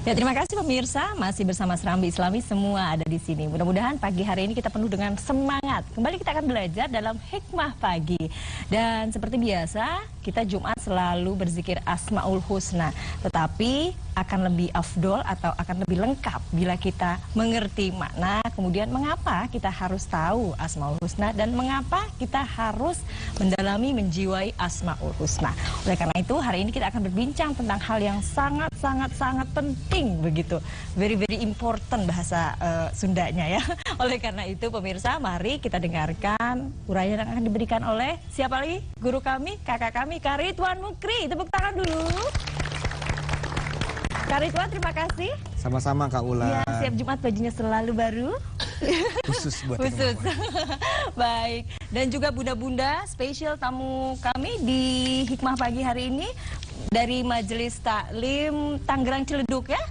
Ya, terima kasih pemirsa, masih bersama Serambi Islami, semua ada di sini. Mudah-mudahan pagi hari ini kita penuh dengan semangat. Kembali kita akan belajar dalam hikmah pagi. Dan seperti biasa, kita Jumat selalu berzikir Asmaul Husna. Tetapi akan lebih afdol atau akan lebih lengkap bila kita mengerti makna, kemudian mengapa kita harus tahu Asmaul Husna dan mengapa kita harus mendalami, menjiwai Asmaul Husna. Oleh karena itu, hari ini kita akan berbincang tentang hal yang sangat penting begitu, very important bahasa Sundanya ya. Oleh karena itu pemirsa, mari kita dengarkan uraian yang akan diberikan oleh siapa lagi? Guru kami, kakak kami, Kak Ridwan Mukri. Tepuk tangan dulu. Kak Ridwan, terima kasih. Sama-sama Kak Ulan. Ya, siap Jumat bajunya selalu baru. Khusus buat khusus. Baik. Dan juga bunda-bunda, spesial tamu kami di Hikmah Pagi hari ini dari Majelis Taklim Tangerang Ciledug ya,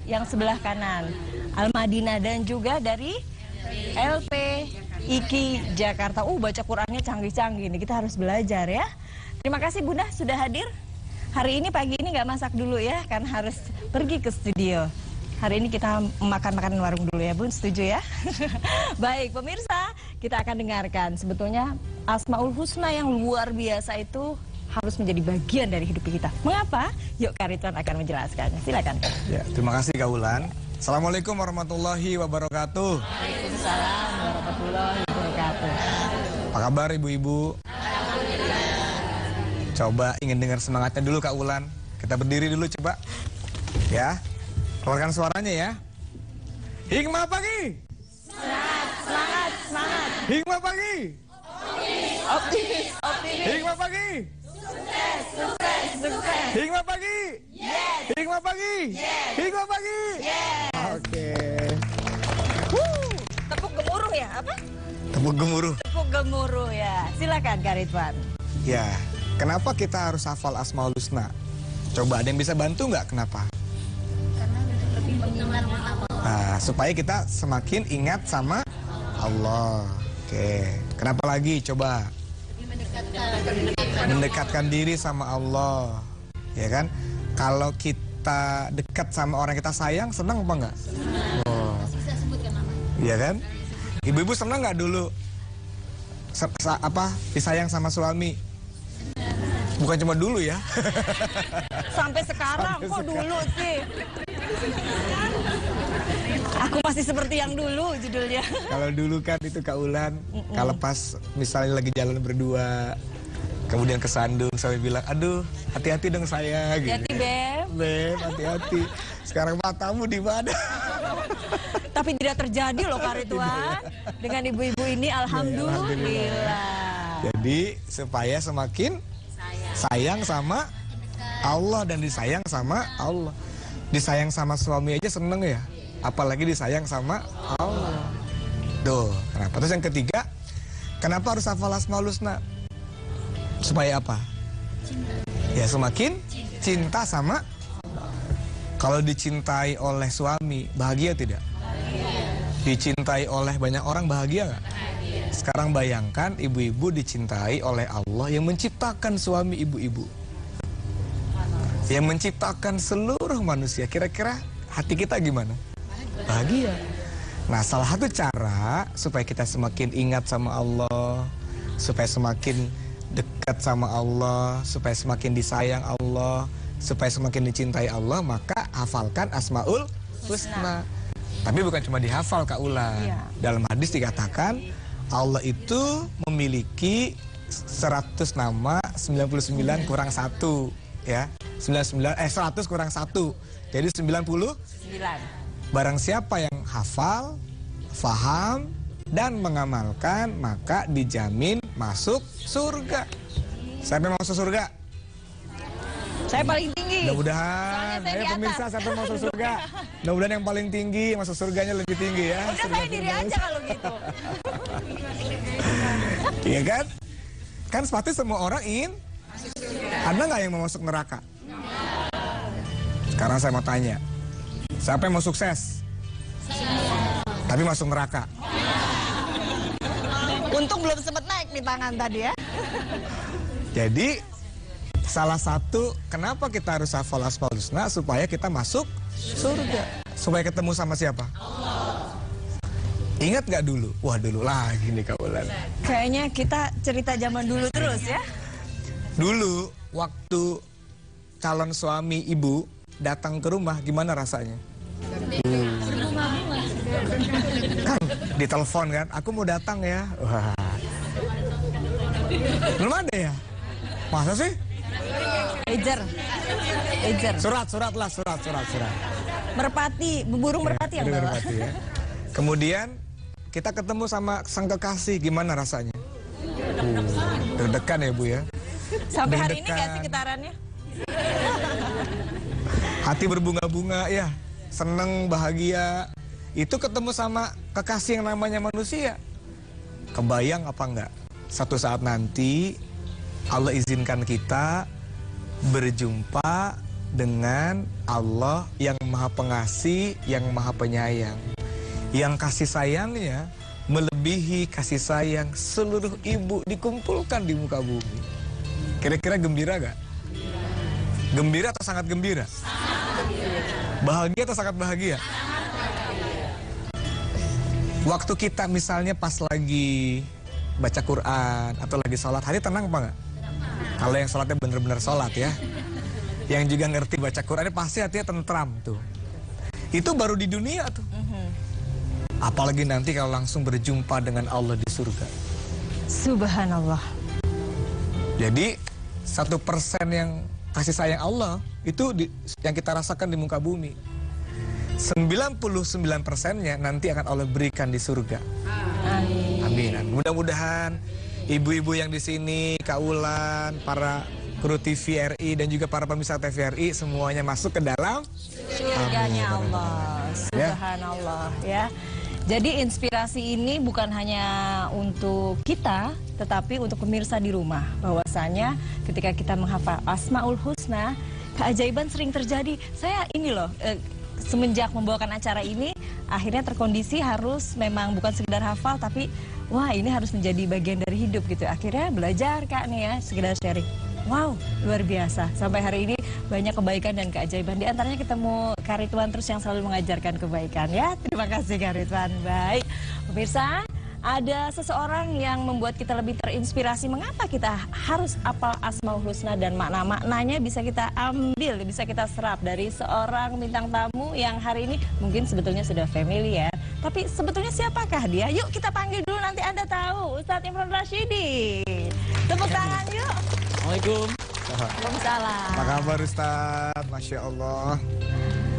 yang sebelah kanan Al-Madinah, dan juga dari LP IKI Jakarta. Baca Qurannya canggih-canggih nih, kita harus belajar ya. Terima kasih Bunda sudah hadir. Hari ini pagi ini nggak masak dulu ya, kan harus pergi ke studio. Hari ini kita makan warung dulu ya Bun, setuju ya? Baik pemirsa, kita akan dengarkan sebetulnya Asmaul Husna yang luar biasa itu harus menjadi bagian dari hidup kita. Mengapa? Yuk Kak Ridwan akan menjelaskannya. Silakan. Ya, terima kasih Kak Ulan. Assalamualaikum warahmatullahi wabarakatuh. Waalaikumsalam warahmatullahi wabarakatuh. Apa kabar ibu-ibu? Coba ingin dengar semangatnya dulu Kak Ulan. Kita berdiri dulu coba. Ya. Keluarkan suaranya ya. Hikmah pagi. Semangat. Hikmah pagi. Optimis. Hikmah pagi. Sukses. Hikmah pagi. Yes. Hikmah pagi. Yes. Hikmah pagi. Yes. Oke. Tepuk gemuruh ya? Apa? Tepuk gemuruh. Tepuk gemuruh ya. Silakan Kak Ridwan. Ya, kenapa kita harus hafal Asmaul Husna? Coba ada yang bisa bantu nggak kenapa? Karena lebih mengingat Allah. Nah, supaya kita semakin ingat sama Allah. Oke, kenapa lagi? Coba mendekatkan diri sama Allah, ya kan? Kalau kita dekat sama orang kita sayang, senang apa enggak? Oh, Bisa sebutkan nama. iya kan? Ibu-ibu senang nggak dulu disayang sama suami? Bukan cuma dulu ya. Sampai sekarang, kok dulu sih? Aku masih seperti yang dulu judulnya. Kalau dulu kan itu Kak Ulan, kalau pas misalnya lagi jalan berdua, kemudian kesandung sampai bilang, aduh hati-hati dong saya. Hati-hati Beb. Beb, hati-hati. Sekarang matamu di mana? Tapi tidak terjadi loh Kak Ridwan. Dengan ibu-ibu ini, alhamdulillah. Jadi supaya semakin sayang sama Allah dan disayang sama Allah. Disayang sama suami aja seneng ya, apalagi disayang sama Allah. Tuh, kenapa? Terus yang ketiga, kenapa harus hafal Asmaul Husna? Supaya apa? Ya semakin cinta sama Allah. Kalau dicintai oleh suami, bahagia tidak? Dicintai oleh banyak orang, bahagia nggak? Sekarang bayangkan ibu-ibu dicintai oleh Allah yang menciptakan suami ibu-ibu, yang menciptakan seluruh manusia. Kira-kira hati kita gimana? Bahagia. Nah, salah satu cara supaya kita semakin ingat sama Allah, supaya semakin dekat sama Allah, supaya semakin disayang Allah, supaya semakin dicintai Allah, maka hafalkan Asmaul Husna. Tapi bukan cuma dihafal Kak Ulan. Iya. Dalam hadis dikatakan Allah itu memiliki 100 nama, 99 kurang 1 ya. 100 kurang 1. Jadi 90. 9. Barang siapa yang hafal, faham dan mengamalkan, maka dijamin masuk surga. Siapa yang mau masuk surga? Saya paling tinggi. Mudah-mudahan. Soalnya saya Ayo di atas. pemirsa, siapa yang mau masuk surga? Mudah-mudahan yang paling tinggi masuk surganya lebih tinggi ya. Udah saya diri aja kalau gitu. Iya kan? Kan sepatutnya semua orang ingin. Ada nggak yang mau masuk neraka? Sekarang saya mau tanya, siapa yang mau sukses? Tapi masuk neraka? Untung belum sempat naik di tangan tadi ya. Jadi Salah satu kenapa kita harus hafal Asmaul Husna supaya kita masuk surga. Supaya ketemu sama siapa? Allah. Ingat gak dulu? Wah dulu lagi nih kawan. Kayaknya kita cerita zaman dulu terus ya. Dulu waktu calon suami ibu datang ke rumah gimana rasanya? Kan ditelepon kan, aku mau datang ya. Wah. Belum ada ya? Masa sih? Ejer. Surat. Merpati, burung merpati yang bawa. Merpati, ya. Kemudian kita ketemu sama sang kekasih, gimana rasanya? Deg-degan ya Bu ya. Sampai hari ini nggak sih getarannya? Hati berbunga-bunga ya, seneng, bahagia. Itu ketemu sama kekasih yang namanya manusia. Kebayang apa enggak? Satu saat nanti Allah izinkan kita berjumpa dengan Allah yang maha pengasih, yang maha penyayang. Yang kasih sayangnya melebihi kasih sayang seluruh ibu dikumpulkan di muka bumi. Kira-kira gembira gak? Gembira atau sangat gembira? Bahagia atau sangat bahagia? Waktu kita misalnya pas lagi baca Quran atau lagi sholat, hati tenang apa enggak? Kalau yang sholatnya bener-bener sholat ya. Yang juga ngerti baca Quran pasti hatinya tentram tuh. Itu baru di dunia tuh. Apalagi nanti kalau langsung berjumpa dengan Allah di surga. Subhanallah. Jadi 1% yang kasih sayang Allah itu yang kita rasakan di muka bumi. 99%-nya nanti akan Allah berikan di surga. Amin. Mudah-mudahan ibu-ibu yang di sini, Kak Ulan, para kru TVRI dan juga para pemirsa TVRI semuanya masuk ke dalam surganya Allah. Subhanallah ya. Jadi inspirasi ini bukan hanya untuk kita, tetapi untuk pemirsa di rumah. Bahwasanya ketika kita menghafal Asmaul Husna, keajaiban sering terjadi. Saya ini loh, semenjak membawakan acara ini, akhirnya terkondisi harus memang bukan sekedar hafal, tapi wah ini harus menjadi bagian dari hidup gitu. Akhirnya belajar Kak nih ya, sekedar sharing. Wow, luar biasa. Sampai hari ini banyak kebaikan dan keajaiban. Di antaranya ketemu Kak Ridwan terus yang selalu mengajarkan kebaikan ya. Terima kasih Kak Ridwan. Baik, pemirsa, ada seseorang yang membuat kita lebih terinspirasi. Mengapa kita harus hafal Asmaul Husna dan makna-maknanya bisa kita ambil, bisa kita serap dari seorang bintang tamu yang hari ini mungkin sebetulnya sudah familiar. Tapi sebetulnya siapakah dia? Yuk kita panggil dulu, nanti Anda tahu. Ustadz Imron Rashidi. Tepuk tangan yuk. Assalamualaikum. Waalaikumsalam. Apa kabar Ustadz? Masya Allah.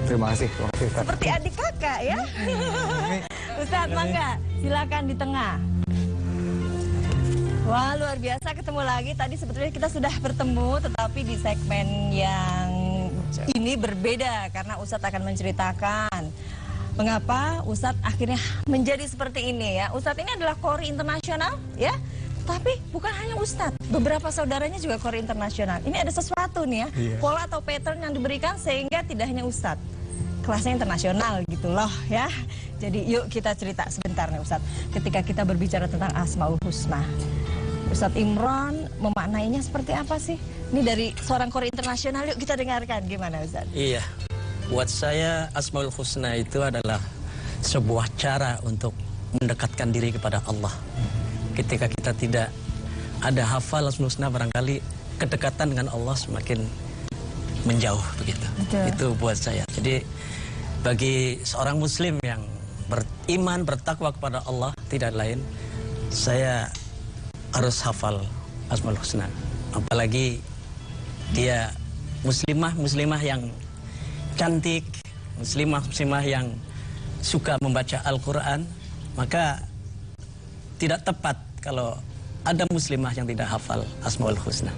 Terima kasih Ustadz. Seperti adik kakak ya. Ustadz, mangga silakan di tengah. Wah, luar biasa ketemu lagi. Tadi sebetulnya kita sudah bertemu, tetapi di segmen yang ini berbeda karena Ustadz akan menceritakan mengapa Ustadz akhirnya menjadi seperti ini ya. Ustadz ini adalah Qori internasional ya. Tapi bukan hanya Ustadz, beberapa saudaranya juga Qori internasional. Ini ada sesuatu nih ya, pola atau pattern yang diberikan sehingga tidak hanya Ustadz, kelasnya internasional gitu loh ya. Jadi yuk kita cerita sebentar nih Ustadz. Ketika kita berbicara tentang Asmaul Husna, Ustadz Imron memaknainya seperti apa sih? Ini dari seorang Qori internasional, yuk kita dengarkan gimana Ustadz. Iya, buat saya Asmaul Husna itu adalah sebuah cara untuk mendekatkan diri kepada Allah. Ketika kita tidak ada hafal Asmaul Husna, barangkali kedekatan dengan Allah semakin menjauh begitu. Betul. Itu buat saya. Jadi bagi seorang muslim yang beriman, bertakwa kepada Allah, tidak lain saya harus hafal Asmaul Husna. Apalagi dia muslimah yang cantik, muslimah yang suka membaca Al-Quran, maka tidak tepat kalau ada muslimah yang tidak hafal Asmaul Husna.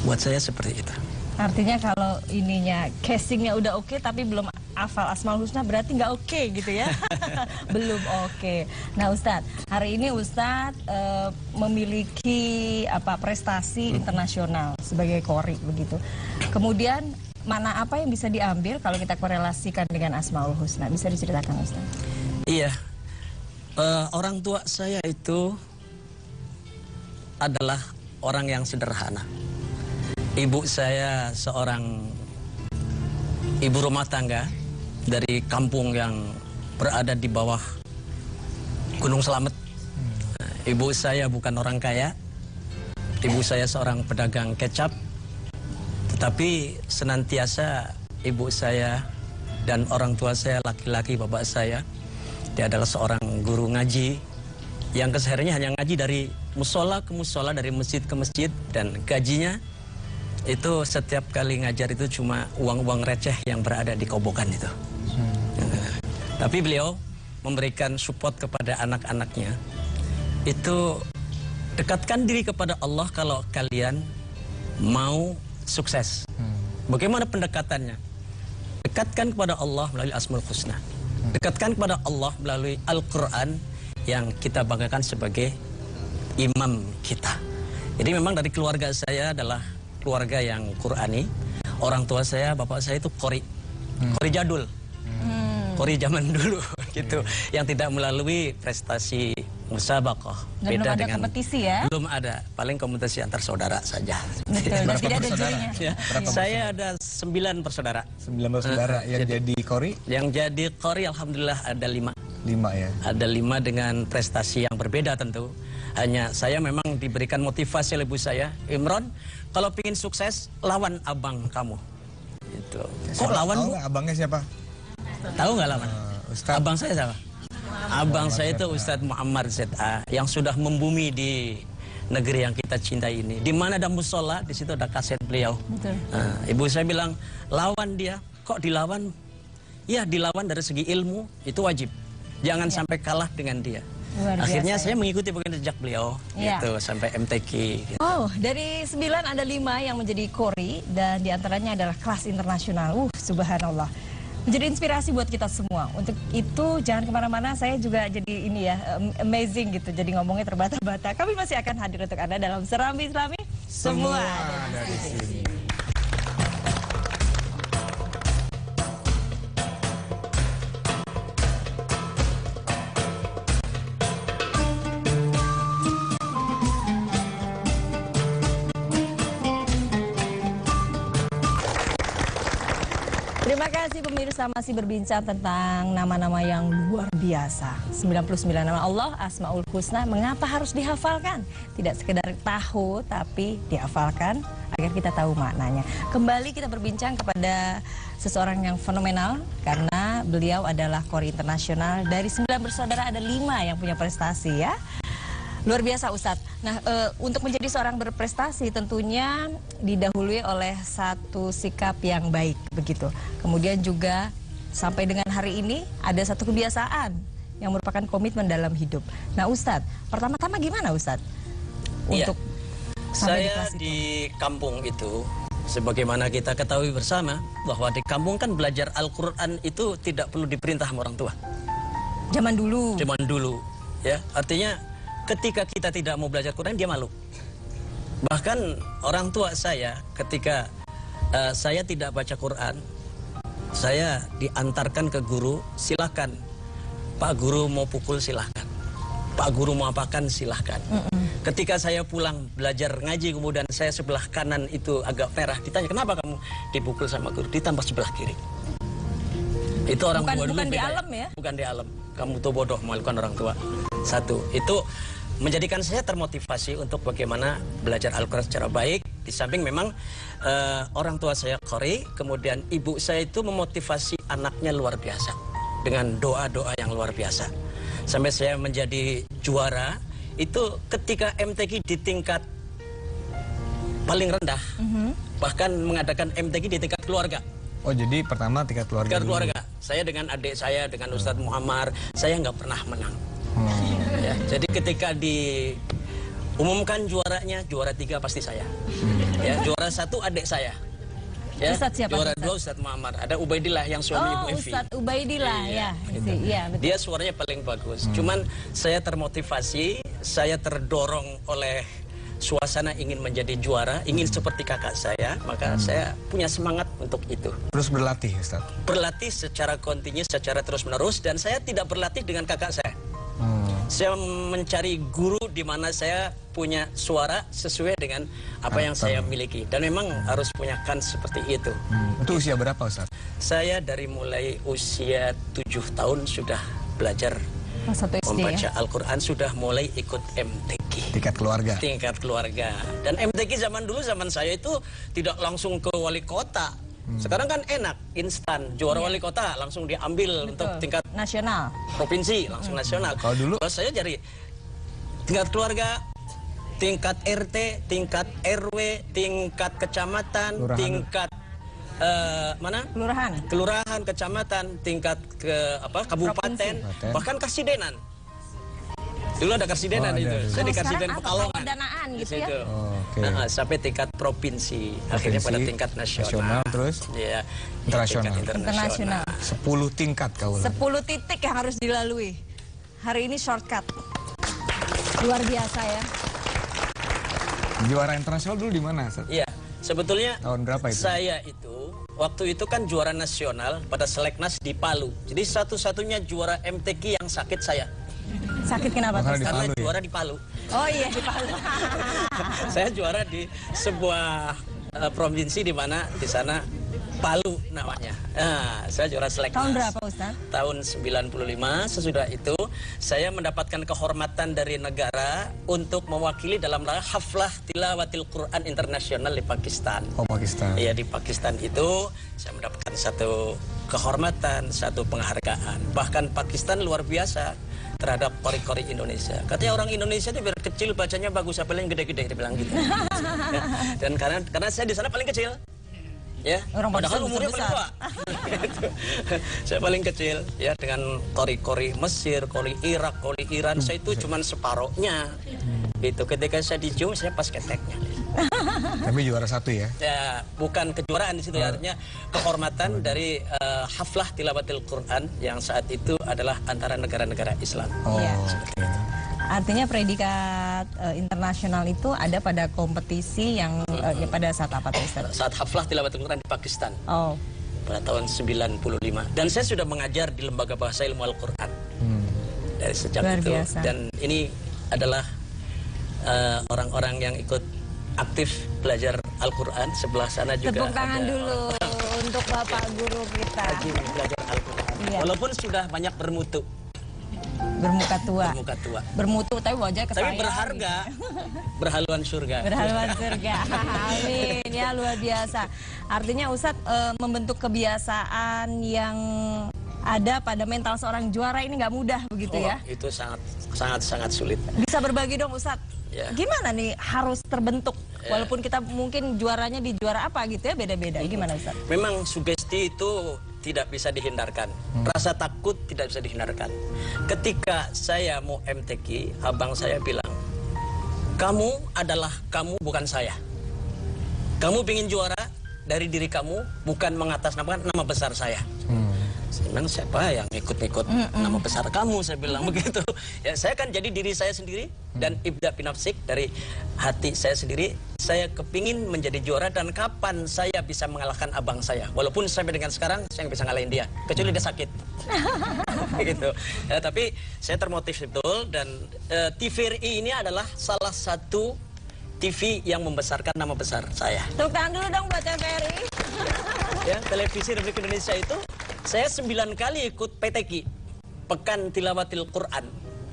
Buat saya seperti itu. Artinya kalau ininya casingnya udah oke tapi belum hafal Asmaul Husna berarti nggak oke gitu ya. Belum oke. Nah Ustadz, hari ini Ustadz memiliki prestasi internasional sebagai Qori begitu. Kemudian mana apa yang bisa diambil kalau kita korelasikan dengan Asmaul Husna? Bisa diceritakan Ustadz? Iya. Orang tua saya itu adalah orang yang sederhana. Ibu saya seorang ibu rumah tangga dari kampung yang berada di bawah Gunung Slamet. Ibu saya bukan orang kaya. Ibu saya seorang pedagang kecap. Tetapi senantiasa ibu saya dan orang tua saya laki-laki, bapak saya, dia adalah seorang guru ngaji yang kesehariannya hanya ngaji dari musola ke musola, dari masjid ke masjid, dan gajinya itu setiap kali ngajar itu cuma uang-uang receh yang berada di kobokan itu. Tapi beliau memberikan support kepada anak-anaknya. Itu dekatkan diri kepada Allah kalau kalian mau sukses. Bagaimana pendekatannya? Dekatkan kepada Allah melalui Asmaul Husna. Dekatkan kepada Allah melalui Al-Quran yang kita banggakan sebagai imam kita. Jadi memang dari keluarga saya adalah keluarga yang Qurani. Orang tua saya, bapak saya itu qori. Qori jadul. Qori zaman dulu gitu. Yang tidak melalui prestasi musabaqah. Beda belum ada kompetisi ya? Belum ada, paling kompetisi antar saudara saja. Betul, dan tidak ada jurinya. Ya. Saya ada 9 bersaudara. 9 bersaudara yang jadi qori? Yang jadi qori alhamdulillah ada 5. 5 ya? Ada 5 dengan prestasi yang berbeda tentu. Hanya saya memang diberikan motivasi oleh ibu saya, Imron, kalau ingin sukses lawan abang kamu. Gitu. Kok lawan, Bu? Abangnya siapa? Tahu nggak lawan? Abang saya siapa? Abang saya itu Ustadz Muhammad ZA yang sudah membumi di negeri yang kita cintai ini. Di mana ada musola, di situ ada kaset beliau. Betul. Ibu saya bilang, lawan dia. Kok dilawan? Ya, dilawan dari segi ilmu, itu wajib. Jangan sampai kalah dengan dia. Akhirnya saya mengikuti bagian jejak beliau, gitu, sampai MTQ. Gitu. Oh, dari 9 ada 5 yang menjadi qori, dan diantaranya adalah kelas internasional. Subhanallah. Menjadi inspirasi buat kita semua. Untuk itu jangan kemana-mana, saya juga jadi ini ya, amazing gitu. Jadi ngomongnya terbata-bata. Kami masih akan hadir untuk Anda dalam Serambi Islami. Semua ada di sini. Terima kasih pemirsa, masih berbincang tentang nama-nama yang luar biasa. 99 nama Allah, Asmaul Husna. Mengapa harus dihafalkan? Tidak sekedar tahu, tapi dihafalkan agar kita tahu maknanya. Kembali kita berbincang kepada seseorang yang fenomenal, karena beliau adalah qori internasional. Dari 9 bersaudara ada 5 yang punya prestasi ya. Luar biasa Ustadz. Nah, untuk menjadi seorang berprestasi tentunya didahului oleh satu sikap yang baik begitu. Kemudian juga sampai dengan hari ini ada satu kebiasaan yang merupakan komitmen dalam hidup. Nah Ustadz, pertama-tama gimana Ustadz? Untuk saya di kampung itu, sebagaimana kita ketahui bersama, bahwa di kampung kan belajar Al-Quran itu tidak perlu diperintah sama orang tua. Zaman dulu. Zaman dulu, ya. Artinya ketika kita tidak mau belajar Quran, dia malu. Bahkan orang tua saya, ketika saya tidak baca Quran, saya diantarkan ke guru, silakan. Pak Guru mau pukul, silahkan. Pak Guru mau apakan, silahkan. Ketika saya pulang belajar ngaji, kemudian saya sebelah kanan itu agak merah, ditanya, kenapa kamu dipukul sama guru? Ditambah sebelah kiri. Itu orang tua dulu. Bukan di alam ya? Bukan di alam. Kamu tuh bodoh memalukan orang tua. Satu, itu menjadikan saya termotivasi untuk bagaimana belajar Al-Quran secara baik. Di samping memang orang tua saya qori, kemudian ibu saya itu memotivasi anaknya luar biasa dengan doa-doa yang luar biasa. Sampai saya menjadi juara itu ketika MTQ di tingkat paling rendah, bahkan mengadakan MTQ di tingkat keluarga. Oh, jadi pertama tingkat keluarga. Tingkat keluarga. Saya dengan adik saya, dengan Ustadz Muhammad, saya nggak pernah menang. Ya, jadi ketika diumumkan juaranya, juara 3 pasti saya. Ya, juara 1 adik saya. Ya, Ustadz siapa? Juara 2 Ustadz Muhammad. Ada Ubaidillah yang suami Ibu Evi. Ustadz Ubaidillah ya. Iya, betul. Dia suaranya paling bagus. Cuman saya termotivasi, saya terdorong oleh suasana ingin menjadi juara, ingin seperti kakak saya, maka saya punya semangat untuk itu. Terus berlatih, Ustaz? Berlatih secara kontinu, secara terus-menerus, dan saya tidak berlatih dengan kakak saya. Saya mencari guru di mana saya punya suara sesuai dengan apa yang saya miliki. Dan memang harus punya kans seperti itu. Itu usia berapa Ustaz? Saya dari mulai usia 7 tahun sudah belajar Kelas 1 SD membaca ya. Al-Quran, sudah mulai ikut MTQ. Tingkat keluarga. Tingkat keluarga. Dan MTQ zaman dulu, zaman saya itu tidak langsung ke wali kota. Sekarang kan enak, instan. Juara wali kota langsung diambil untuk tingkat nasional. provinsi, langsung nasional. Kalau dulu? Kalau saya dari tingkat keluarga, tingkat RT, tingkat RW, tingkat kecamatan, Kelurahan. tingkat mana? Kelurahan, kecamatan, tingkat kabupaten, Provinsi. bahkan karsidenan. Dulu ada karsidenan Oh, ada, itu. ada. Saya di Kalau Karsiden sekarang apa? Pekalongan. Kawadanaan Di gitu ya? situ. Oh, oke. Sampai tingkat provinsi, akhirnya pada tingkat nasional. terus Iya, internasional. tingkat Internasional. 10 tingkat kau. 10 titik yang harus dilalui. Hari ini shortcut. Luar biasa ya. Juara internasional dulu di mana, Ustaz? Iya, sebetulnya Tahun berapa itu? saya itu waktu itu kan juara nasional pada Seleknas di Palu. Jadi satu-satunya juara MTQ yang sakit saya. Sakit kenapa tuh? Karena di Karena Palu ya? juara di Palu. Oh iya di Palu. Saya juara di sebuah provinsi di mana di sana Palu namanya. Nah, saya juara Seleknas. Tahun berapa Ustaz? Tahun 95. Sesudah itu saya mendapatkan kehormatan dari negara untuk mewakili dalam haflah tilawatil Quran internasional di Pakistan. Oh, Pakistan. Iya, di Pakistan itu saya mendapatkan satu kehormatan, satu penghargaan. Bahkan Pakistan luar biasa terhadap kori-kori Indonesia. Katanya orang Indonesia itu biar kecil bacanya bagus, apa yang gede-gede, dia bilang gitu. Dan karena saya di sana paling kecil. Ya, Orang padahal Pakistan umurnya paling tua. Gitu. Saya paling kecil ya, dengan kori-kori Mesir, kori Irak, kori Iran. Saya itu cuman separohnya. Gitu. Ketika saya dicium, saya pas keteknya. Tapi juara 1 ya? Ya, bukan kejuaraan di situ ya, artinya kehormatan dari haflah tilawatil Quran yang saat itu adalah antara negara-negara Islam. Oh, Iya. oke. Artinya predikat internasional itu ada pada kompetisi yang ya pada saat apa tuh Ustaz? Saat haflah tilawatil Quran di Pakistan Oh, pada tahun 95. Dan saya sudah mengajar di Lembaga Bahasa Ilmu Al-Quran dari sejak Luar itu. biasa. Dan ini adalah orang-orang yang ikut aktif belajar Al-Quran. Sebelah sana juga tepuk tangan ada dulu untuk Bapak Guru kita. rajin belajar Al-Quran. Iya. Walaupun sudah banyak bermutu. Bermuka tua. Bermuka tua. Bermutu tapi wajah Tapi kesayang. berharga, berhaluan surga. Berhaluan surga. Amin ya, luar biasa. Artinya Ustadz membentuk kebiasaan yang ada pada mental seorang juara ini nggak mudah begitu ya? Itu sangat sulit. Bisa berbagi dong Ustadz. Ya. Gimana nih harus terbentuk walaupun kita mungkin juaranya di juara apa gitu ya, beda-beda. Gimana Ustadz? Memang sugesti itu tidak bisa dihindarkan. Rasa takut tidak bisa dihindarkan. Ketika saya mau MTQ, abang saya bilang, kamu adalah kamu, bukan saya. Kamu ingin juara dari diri kamu, bukan mengatasnamakan nama besar saya. Saya bilang, siapa yang ikut-ikut nama besar kamu? Saya bilang begitu. Ya, saya kan jadi diri saya sendiri dan ibda binafsik, dari hati saya sendiri. Saya kepingin menjadi juara, dan kapan saya bisa mengalahkan abang saya. Walaupun sampai dengan sekarang saya nggak bisa ngalahin dia, kecuali dia sakit. Gitu. Ya, tapi saya termotif betul, dan TVRI ini adalah salah satu TV yang membesarkan nama besar saya. Tepuk tangan dulu dong buat TVRI. Ya, televisi Republik Indonesia itu saya 9 kali ikut PTQ, Pekan Tilawatil Quran.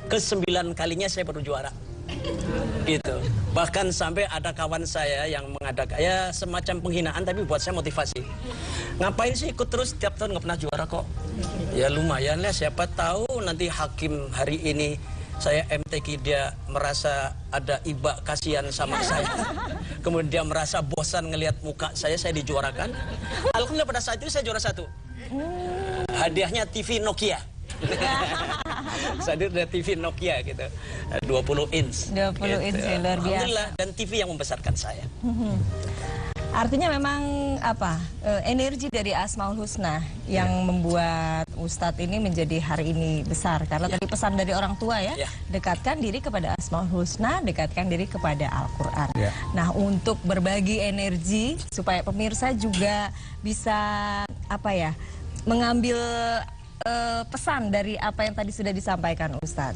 Ke-9 kalinya saya baru juara. Gitu. Bahkan sampai ada kawan saya yang mengadakan ya semacam penghinaan, tapi buat saya motivasi. Ngapain sih ikut terus tiap tahun nggak pernah juara kok? Ya lumayan lah, siapa tahu nanti hakim hari ini saya MTQ dia merasa ada iba kasihan sama saya. Kemudian dia merasa bosan ngelihat muka saya dijuarakan. Alhamdulillah pada saat itu saya juara 1. Hadiahnya TV Nokia. Saya ada TV Nokia gitu, 20 inch. 20 inch, gitu. luar biasa. Alhamdulillah, dan TV yang membesarkan saya. Artinya memang apa energi dari Asmaul Husna yang membuat Ustadz ini menjadi hari ini besar, karena tadi pesan dari orang tua ya, dekatkan diri kepada Asmaul Husna, dekatkan diri kepada Al-Quran. Nah, untuk berbagi energi supaya pemirsa juga bisa apa ya, mengambil pesan dari apa yang tadi sudah disampaikan Ustadz.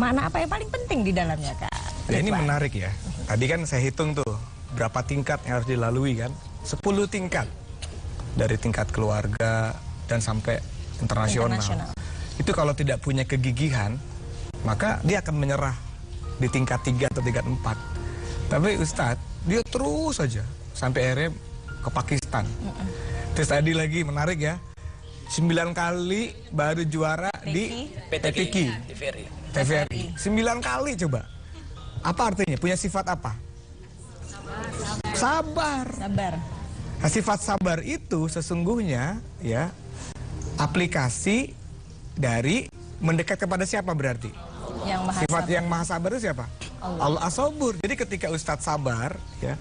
Makna apa yang paling penting di dalamnya, Kak? Ya, ini Ridwan? menarik ya. Tadi kan saya hitung tuh berapa tingkat yang harus dilalui kan? 10 tingkat. Dari tingkat keluarga dan sampai internasional. Itu kalau tidak punya kegigihan, maka dia akan menyerah di tingkat 3 atau tingkat 4. Tapi Ustadz, dia terus saja sampai akhirnya ke Pakistan. Terus tadi lagi menarik ya, 9 kali baru juara di PTQ. TVRI. 9 kali coba. Apa artinya? Punya sifat apa? Sabar. Sabar. Nah, sifat sabar itu sesungguhnya ya aplikasi dari mendekat kepada siapa berarti? Yang maha Sifat sabar. yang maha sabar itu siapa? Allah As-Sabur. Jadi ketika Ustadz sabar ya,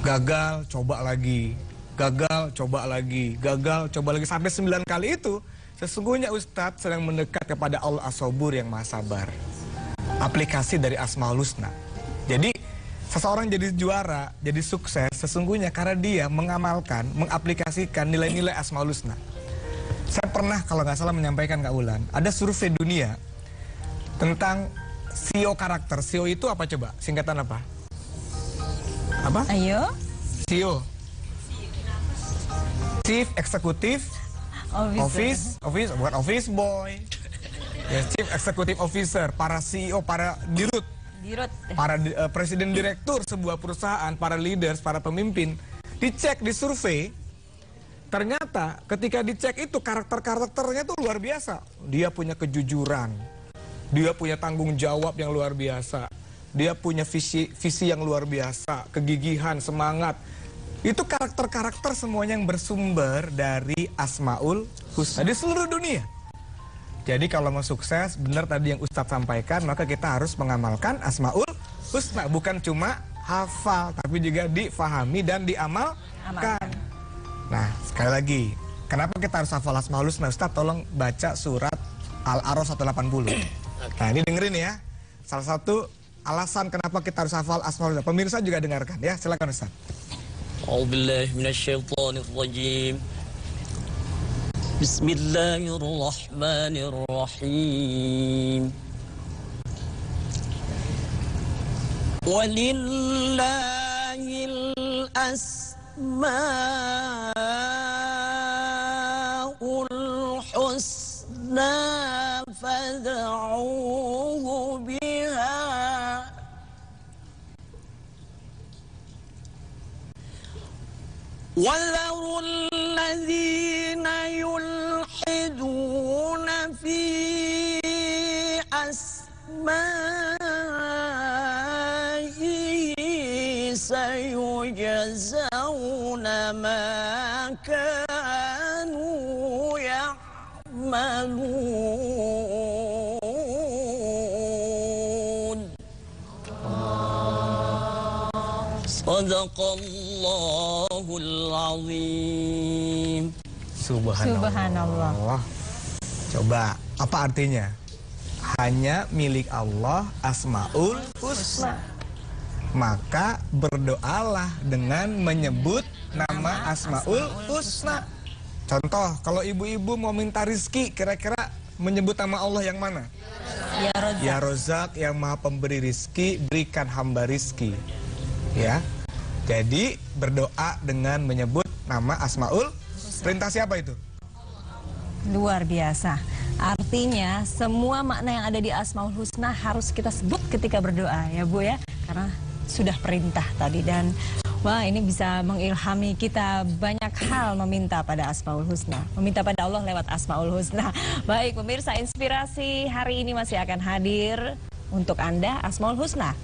gagal coba lagi, gagal coba lagi, gagal coba lagi sampai 9 kali itu, sesungguhnya Ustadz sedang mendekat kepada Allah As-Sabur yang maha sabar. Aplikasi dari Asmaul Husna. Jadi seseorang jadi juara, jadi sukses sesungguhnya karena dia mengamalkan, mengaplikasikan nilai-nilai Asmaul Husna. Saya pernah kalau nggak salah menyampaikan Kak Ulan, ada survei dunia tentang CEO karakter. CEO itu apa coba? Singkatan apa? Apa? Ayo. CEO. Chief Executive Office, bukan Office Boy. Ya, Chief Executive Officer, para CEO, para dirut, para presiden direktur sebuah perusahaan, para leaders, para pemimpin, dicek, disurvei, ternyata ketika dicek itu karakter-karakternya tuh luar biasa. Dia punya kejujuran, dia punya tanggung jawab yang luar biasa, dia punya visi yang luar biasa, kegigihan, semangat. Itu karakter-karakter semuanya yang bersumber dari Asmaul Husna di seluruh dunia. Jadi kalau mau sukses, benar tadi yang Ustadz sampaikan, maka kita harus mengamalkan Asmaul Husna. Bukan cuma hafal, tapi juga difahami dan diamalkan. Nah, sekali lagi, kenapa kita harus hafal Asmaul Husna? Ustadz tolong baca surat Al-A'raf 180. Nah, ini dengerin ya. Salah satu alasan kenapa kita harus hafal Asmaul Husna. Pemirsa juga dengarkan ya, silakan Ustadz. A'udzubillahi minasyaitonirrajim. Bismillahirrahmanirrahim. Walillahil asmaul husna fad'uhu biha. وَذَرُوا الَّذِينَ يُلْحِدُونَ فِي أَسْمَائِهِ سَيُجْزَوْنَ مَا كَانُوا يَعْمَلُونَ. Sadaqallahul azim. Subhanallah. Coba, apa artinya? Hanya milik Allah Asmaul Husna. Maka berdoalah dengan menyebut nama Asmaul Husna. Contoh, kalau ibu-ibu mau minta rizki, kira-kira menyebut nama Allah yang mana? Ya Rozak, yang maha pemberi rizki, berikan hamba rizki. Ya, jadi berdoa dengan menyebut nama Asmaul. Perintah siapa itu? Luar biasa. Artinya semua makna yang ada di Asmaul Husna harus kita sebut ketika berdoa ya Bu ya. Karena sudah perintah tadi dan wah ini bisa mengilhami kita banyak hal meminta pada Asmaul Husna. Meminta pada Allah lewat Asmaul Husna. Baik pemirsa, inspirasi hari ini masih akan hadir untuk Anda. Asmaul Husna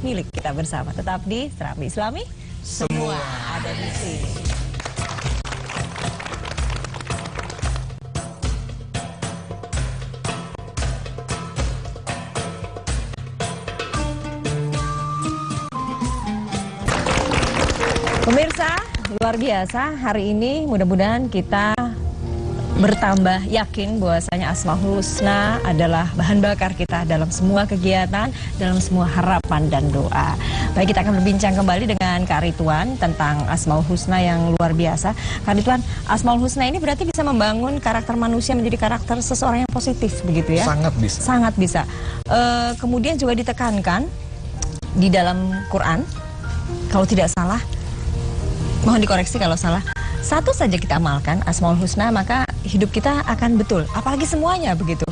milik kita bersama. Tetap di Serambi Islami, semua ada di sini. Pemirsa, luar biasa hari ini mudah-mudahan kita bertambah yakin bahwasanya Asmaul Husna adalah bahan bakar kita dalam semua kegiatan, dalam semua harapan dan doa. Baik, kita akan berbincang kembali dengan Kak Ridwan tentang Asmaul Husna yang luar biasa. Kak Ridwan, Asmaul Husna ini berarti bisa membangun karakter manusia menjadi karakter seseorang yang positif, begitu ya? Sangat bisa. Sangat bisa. Kemudian juga ditekankan di dalam Quran, kalau tidak salah, mohon dikoreksi kalau salah, satu saja kita amalkan Asmaul Husna, maka hidup kita akan betul, apalagi semuanya begitu.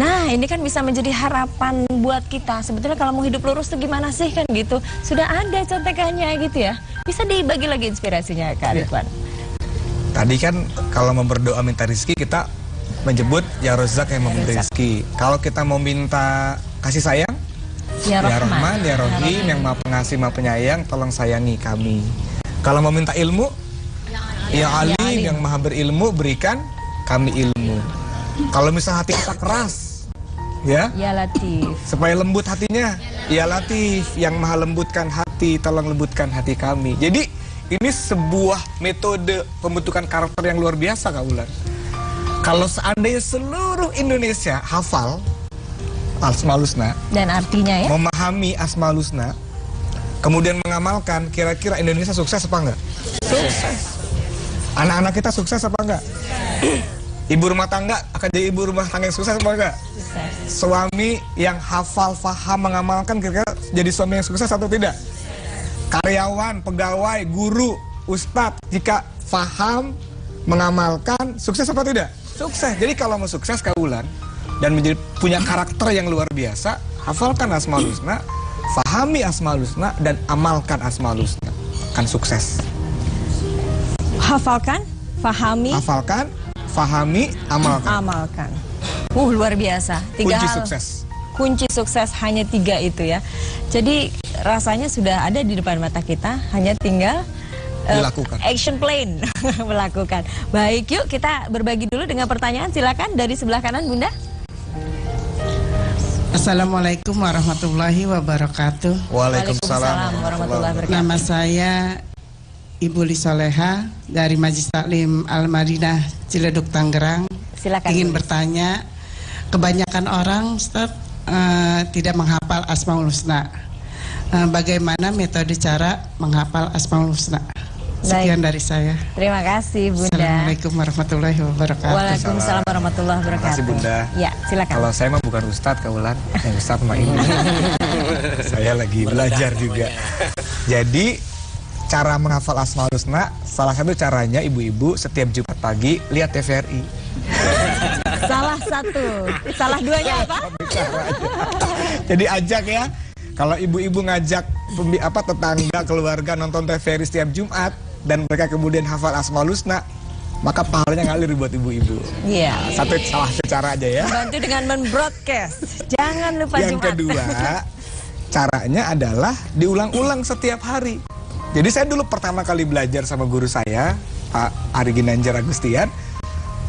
Nah, ini kan bisa menjadi harapan buat kita. Sebetulnya kalau mau hidup lurus tuh gimana sih kan gitu. Sudah ada contekannya gitu ya. Bisa dibagi lagi inspirasinya Kak Ridwan. Tadi kan kalau mau berdoa minta rezeki, kita menyebut Ya Rozak yang memberi rezeki. Kalau kita mau minta kasih sayang, Ya Rahman, Ya Rahim, yang maha pengasih, maha penyayang, tolong sayangi kami. Kalau mau minta ilmu, Ya Alim, yang maha berilmu, berikan kami ilmu. Kalau misal hati kita keras, ya Latif, supaya lembut hatinya, Ya Latif, yang maha lembutkan hati, tolong lembutkan hati kami. Jadi ini sebuah metode pembentukan karakter yang luar biasa, Kak Ulan. Kalau seandainya seluruh Indonesia hafal Asmaul Husna dan artinya ya, memahami Asmaul Husna, kemudian mengamalkan, kira-kira Indonesia sukses apa enggak? Sukses. Anak-anak kita sukses apa enggak? Ibu rumah tangga akan jadi ibu rumah tangga yang sukses apa enggak? sukses. Suami yang hafal, faham, mengamalkan, kira-kira jadi suami yang sukses atau tidak? Karyawan, pegawai, guru, ustadz, jika faham, mengamalkan, sukses apa tidak? Sukses. Jadi kalau mau sukses, Kak Ulan, dan menjadi punya karakter yang luar biasa, hafalkan Asmaul Husna, fahami Asmaul Husna, dan amalkan Asmaul Husna, akan sukses. Hafalkan, fahami, fahami, amalkan. Luar biasa. Kunci sukses. Kunci sukses hanya 3 itu ya. Jadi rasanya sudah ada di depan mata kita, hanya tinggal dilakukan. Action plan melakukan. Baik, yuk kita berbagi dulu dengan pertanyaan. Silakan dari sebelah kanan, Bunda. Assalamualaikum warahmatullahi wabarakatuh. Waalaikumsalam warahmatullahi wabarakatuh. Nama saya Ibu Lisoleha dari Majlis Taklim Al-Madinah Ciledug, Tangerang. Silakan. Ingin bertanya, kebanyakan orang Ustaz tidak menghafal Asmaul Husna. Bagaimana metode cara menghafal Asmaul Husna? Sekian dari saya. Terima kasih, Bunda. Assalamualaikum warahmatullahi wabarakatuh. Waalaikumsalam warahmatullahi wabarakatuh. Terima kasih, Bunda. Ya, silakan. Kalau saya mah bukan ustadz, Kak Ulan. Ustadz mah ini. Saya lagi belajar juga. Jadi cara menghafal Asmaul Husna, salah satu caranya ibu-ibu setiap Jumat pagi lihat TVRI. Salah satu. Salah duanya apa? Jadi ajak ya. Kalau ibu-ibu ngajak tetangga, keluarga nonton TVRI setiap Jumat dan mereka kemudian hafal Asmaul Husna, maka pahalanya ngalir buat ibu-ibu. Iya. Salah satu cara aja ya. Bantu dengan men-broadcast. Jangan lupa Yang Jumat. kedua, caranya adalah diulang-ulang setiap hari. Jadi saya dulu pertama kali belajar sama guru saya, Pak Ari Ginanjar Agustian,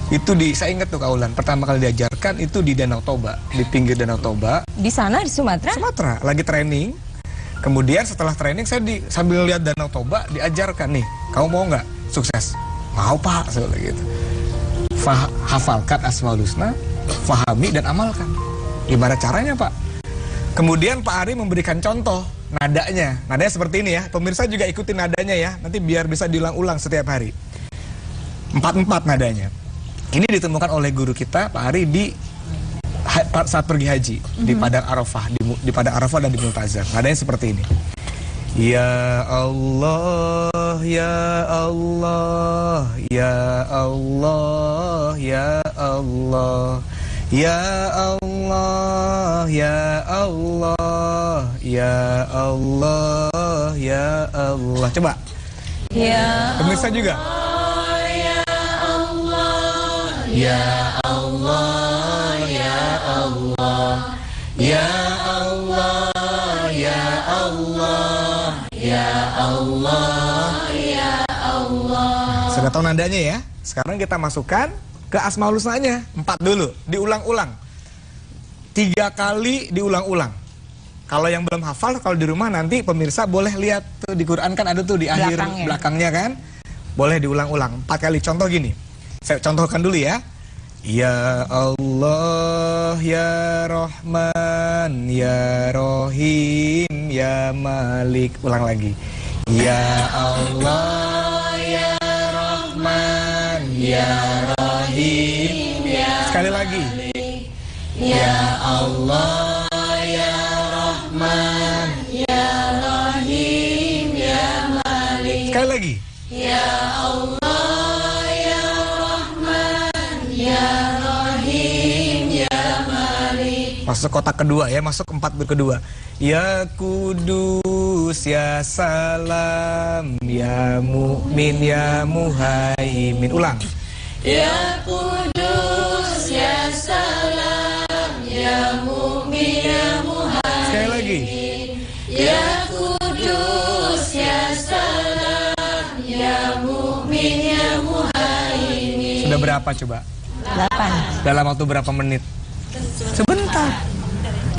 itu saya ingat tuh Kak Ulan, pertama kali diajarkan itu di Danau Toba, di pinggir Danau Toba. Di sana, di Sumatera? Sumatera, lagi training. Kemudian setelah training saya sambil lihat Danau Toba diajarkan nih, kamu mau nggak sukses? Mau Pak, seperti gitu. Hafalkan Asmaul Husna, fahami dan amalkan. Gimana caranya Pak? Kemudian Pak Ari memberikan contoh nadanya. Nadanya seperti ini ya. Pemirsa juga ikutin nadanya ya. Nanti biar bisa diulang-ulang setiap hari. 4-4 nadanya. Ini ditemukan oleh guru kita Pak Ari saat pergi haji di Padang Arafah, di Padang Arafah dan di Multazam. Nadanya seperti ini. Ya Allah, ya Allah, ya Allah, ya Allah. Ya Allah, ya Allah, ya Allah, ya Allah. Coba. Ya. Pemirsa juga. Ya Allah, ya Allah, ya Allah, ya Allah, ya Allah, ya Allah, ya Allah. Sudah tahu nadanya ya? Sekarang kita masukkan ke Asmaul Husnanya. 4 dulu, diulang-ulang. 3 kali diulang-ulang. Kalau yang belum hafal, kalau di rumah nanti pemirsa boleh lihat tuh di Quran kan ada tuh di akhir belakangnya kan. Boleh diulang-ulang 4 kali. Contoh gini. Saya contohkan dulu ya. Ya Allah, Ya Rahman, Ya Rahim, Ya Malik. Ulang lagi. Ya Allah, Ya Rahman, Ya Rahim, Ya sekali lagi. Ya Allah, Ya Rahman, Ya Rahim, Ya Malik. Sekali lagi. Ya Allah, Ya Rahman, Ya Rahim, Ya Malik. Masuk kotak kedua ya, masuk 4 kedua. Ya Kudus, Ya Salam, Ya Mukmin, Ya Muhaimin. Ulang. Ya Kudus, Ya Salam, Ya Mukmin, Ya Muhaimin. Sekali lagi. Ya Kudus, Ya Salam, Ya Mukmin, Ya Muhaimin. Sudah berapa coba? 8. Dalam waktu berapa menit? Sebentar.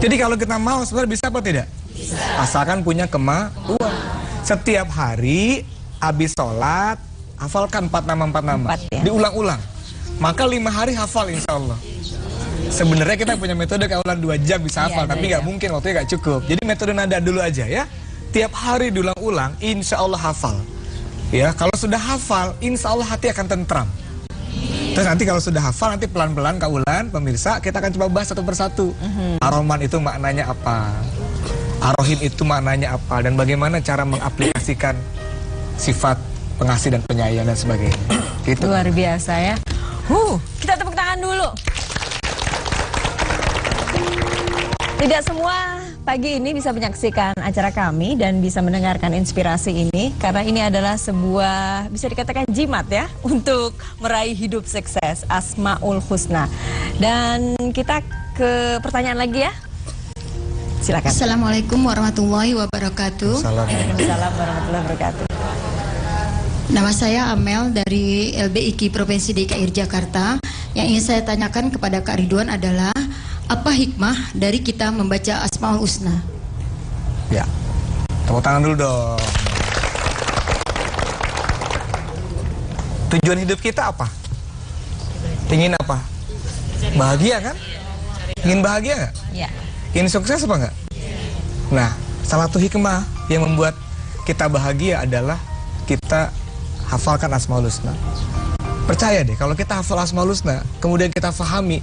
Jadi kalau kita mau sebenarnya bisa apa tidak? Bisa. Asalkan punya kemauan. Setiap hari habis sholat hafalkan 4 nama. 4 ya. Diulang-ulang. Maka 5 hari hafal insya Allah. Sebenarnya kita punya metode kaulan 2 jam bisa hafal, tapi nggak mungkin, waktunya nggak cukup. Jadi metode nada dulu aja ya. Tiap hari diulang-ulang, insya Allah hafal. Ya, kalau sudah hafal, insya Allah hati akan tentram. Terus nanti kalau sudah hafal, nanti pelan-pelan kaulan, pemirsa, kita akan coba bahas satu persatu. Ar-Rahman itu maknanya apa? Ar-Rahim itu maknanya apa? Dan bagaimana cara mengaplikasikan sifat pengasih dan penyayang dan sebagainya. Gitu. Luar biasa ya. Kita tepuk tangan dulu. Tidak semua pagi ini bisa menyaksikan acara kami dan bisa mendengarkan inspirasi ini, karena ini adalah sebuah, bisa dikatakan jimat ya, untuk meraih hidup sukses, Asmaul Husna. Dan kita ke pertanyaan lagi ya. Silakan. Assalamualaikum warahmatullahi wabarakatuh. Waalaikumsalam warahmatullahi wabarakatuh. Nama saya Amel dari LBIK Provinsi DKI Jakarta. Yang ingin saya tanyakan kepada Kak Ridwan adalah, apa hikmah dari kita membaca Asmaul Husna? Ya, tepuk tangan dulu dong. Tujuan hidup kita apa? Ingin apa? Bahagia kan? Ingin bahagia nggak? Ya. Ingin sukses apa nggak? Nah, salah satu hikmah yang membuat kita bahagia adalah kita hafalkan Asmaul Husna. Percaya deh, kalau kita hafal Asmaul Husna, kemudian kita fahami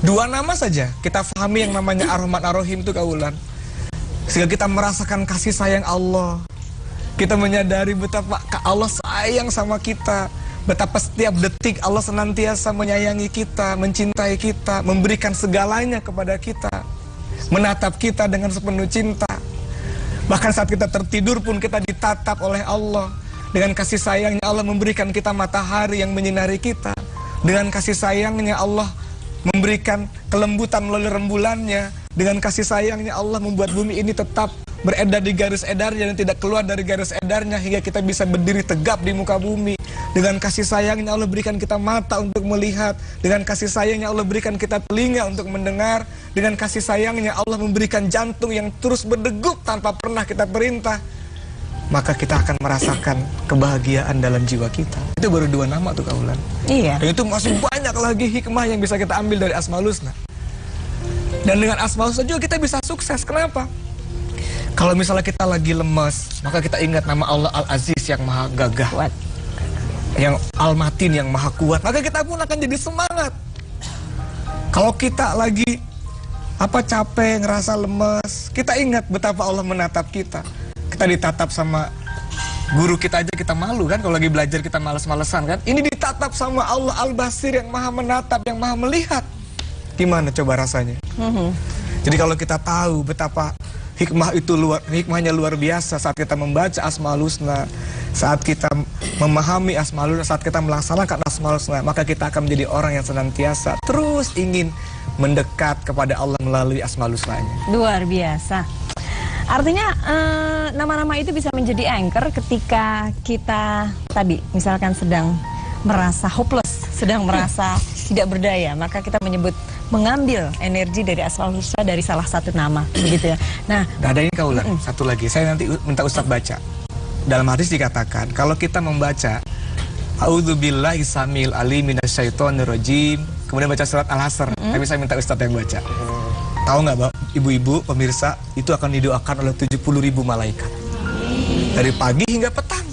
2 nama saja, kita fahami yang namanya Ar-Rahman Ar-Rahim itu kaulan. Sehingga kita merasakan kasih sayang Allah. Kita menyadari betapa Allah sayang sama kita. Betapa setiap detik Allah senantiasa menyayangi kita, mencintai kita, memberikan segalanya kepada kita. Menatap kita dengan sepenuh cinta. Bahkan saat kita tertidur pun kita ditatap oleh Allah. Dengan kasih sayangnya Allah memberikan kita matahari yang menyinari kita. Dengan kasih sayangnya Allah memberikan kelembutan melalui rembulannya. Dengan kasih sayangnya Allah membuat bumi ini tetap beredar di garis edarnya dan tidak keluar dari garis edarnya hingga kita bisa berdiri tegap di muka bumi. Dengan kasih sayangnya Allah berikan kita mata untuk melihat. Dengan kasih sayangnya Allah berikan kita telinga untuk mendengar. Dengan kasih sayangnya Allah memberikan jantung yang terus berdegup tanpa pernah kita perintah. Maka kita akan merasakan kebahagiaan dalam jiwa kita. Itu baru 2 nama tuh kaulan. Iya. Dan itu masih banyak lagi hikmah yang bisa kita ambil dari Asmaul Husna. Dan dengan Asmaul Husna juga kita bisa sukses. Kenapa? Kalau misalnya kita lagi lemas, maka kita ingat nama Allah Al-Aziz yang maha gagah, Kuat. yang Al-Matin yang maha kuat, maka kita pun akan jadi semangat. Kalau kita lagi capek, ngerasa lemas, kita ingat betapa Allah menatap kita. Kita ditatap sama guru kita aja kita malu kan, kalau lagi belajar kita malas-malesan kan. Ini ditatap sama Allah Al-Basir yang maha menatap, yang maha melihat. Gimana coba rasanya? Jadi kalau kita tahu betapa hikmahnya luar biasa saat kita membaca Asmaul Husna, saat kita memahami Asmaul Husna, saat kita melaksanakan Asmaul Husna, maka kita akan menjadi orang yang senantiasa terus ingin mendekat kepada Allah melalui Asmaul Husna-Nya. Luar biasa. Artinya nama-nama itu bisa menjadi anchor ketika kita tadi misalkan sedang merasa hopeless, sedang merasa tidak berdaya, maka kita mengambil energi dari Asmaul Husna dari salah satu nama, begitu ya. Nah, ada ini kaulan, satu lagi, saya nanti minta Ustadz baca. Dalam hadis dikatakan, kalau kita membaca A'udzubillahi samil alim minasyaitonirrajim. Kemudian baca surat Al-Hasr. Tapi saya minta Ustadz yang baca. Tahu nggak, ibu-ibu pemirsa, itu akan didoakan oleh 70.000 malaikat. Dari pagi hingga petang.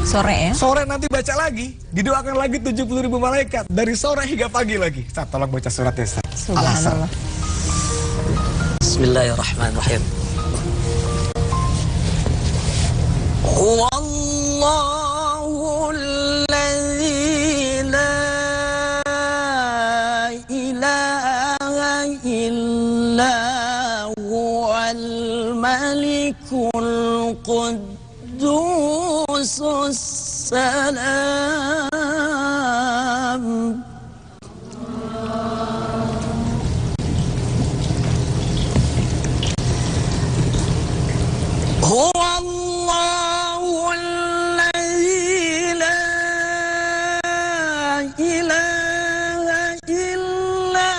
Sore ya? Sore nanti baca lagi, didoakan lagi 70.000 malaikat. Dari sore hingga pagi lagi. Ustadz, tolong baca surat ya, Ustadz. Al-Hasr. Bismillahirrahmanirrahim. Wallahu alladzi la ilaha illa huwal malikul quddusus salam. Huwallahu alladzi la ilaha illa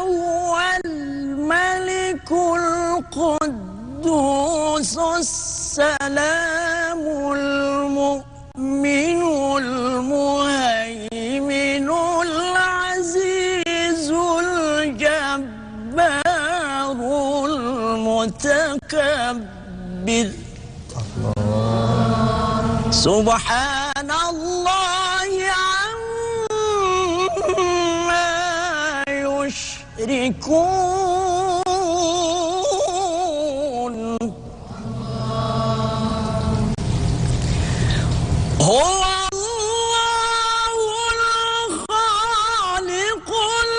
huwal malikul quddusus salamul mu'minul muhaiminul azizul jabbarul mutakabbir. Subhanallahi amma yushrikun. Huwallahul khaliqul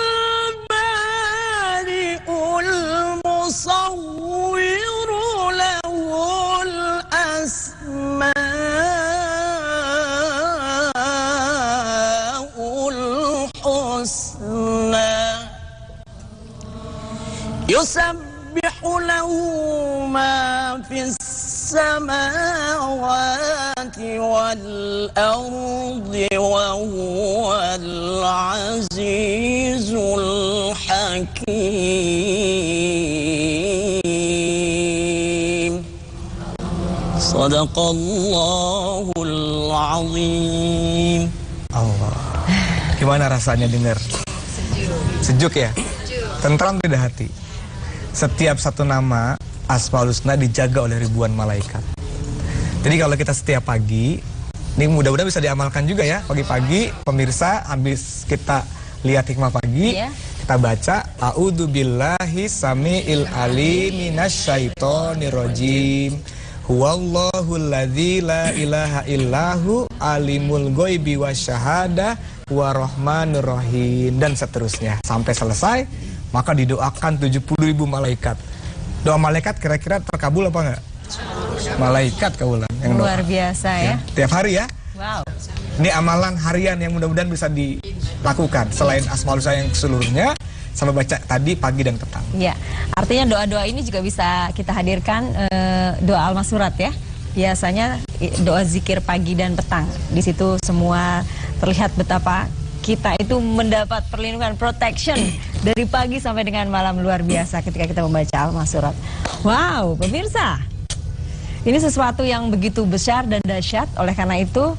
bari'ul musawwiru lahul asma'ul husna. Yusabbihu lahu ma fis samawati wal ardi wa huwal azizul hakim. Sadaqallahul azim. Allah. Gimana rasanya dengar? Sejuk ya? Tentram tidak hati? Setiap satu nama Asmaul Husna dijaga oleh ribuan malaikat. Jadi kalau kita setiap pagi, ini mudah-mudahan bisa diamalkan juga ya. Pagi-pagi pemirsa habis kita lihat hikmah pagi, kita baca A'udzubillahi samiil alim minasyaitonirrajim. Huwallahul ladzi la ilaha illahu alimul ghaibi wasyahadah warahmanir rahim, dan seterusnya sampai selesai. Maka didoakan 70.000 malaikat. Doa malaikat kira-kira terkabul apa enggak? Malaikat kabulan yang doa. Luar biasa ya. Tiap hari ya. Wow. Ini amalan harian yang mudah-mudahan bisa dilakukan. Selain Asmaul Husna yang seluruhnya, sama baca tadi pagi dan petang. Ya, artinya doa-doa ini juga bisa kita hadirkan doa al-masurat ya. Biasanya doa zikir pagi dan petang. Di situ semua terlihat betapa kita itu mendapat perlindungan, protection dari pagi sampai dengan malam, luar biasa ketika kita membaca al-masurat. Wow, pemirsa, ini sesuatu yang begitu besar dan dahsyat. Oleh karena itu,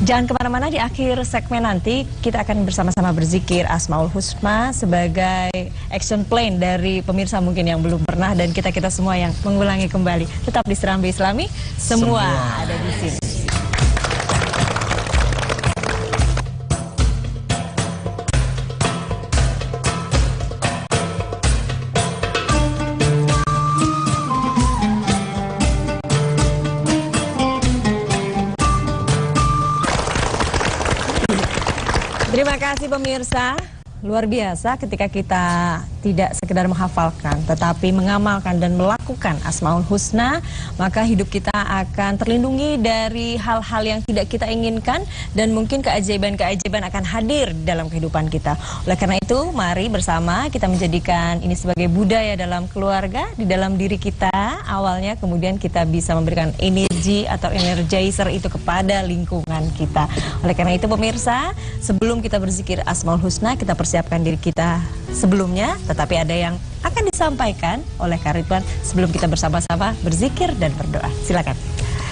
jangan kemana-mana. Di akhir segmen nanti kita akan bersama-sama berzikir Asmaul Husna sebagai action plan dari pemirsa mungkin yang belum pernah, dan kita semua yang mengulangi kembali. Tetap di Serambi Islami, semua ada di sini. Terima kasih pemirsa. Luar biasa ketika kita tidak sekedar menghafalkan, tetapi mengamalkan dan melakukan Asmaul Husna, maka hidup kita akan terlindungi dari hal-hal yang tidak kita inginkan, dan mungkin keajaiban-keajaiban akan hadir dalam kehidupan kita. Oleh karena itu, mari bersama kita menjadikan ini sebagai budaya dalam keluarga, di dalam diri kita awalnya, kemudian kita bisa memberikan energi atau energizer itu kepada lingkungan kita. Oleh karena itu pemirsa, sebelum kita berzikir Asmaul Husna, kita persiapkan diri kita sebelumnya, tetapi ada yang akan disampaikan oleh Kak Ridwan sebelum kita bersama-sama berzikir dan berdoa. Silakan.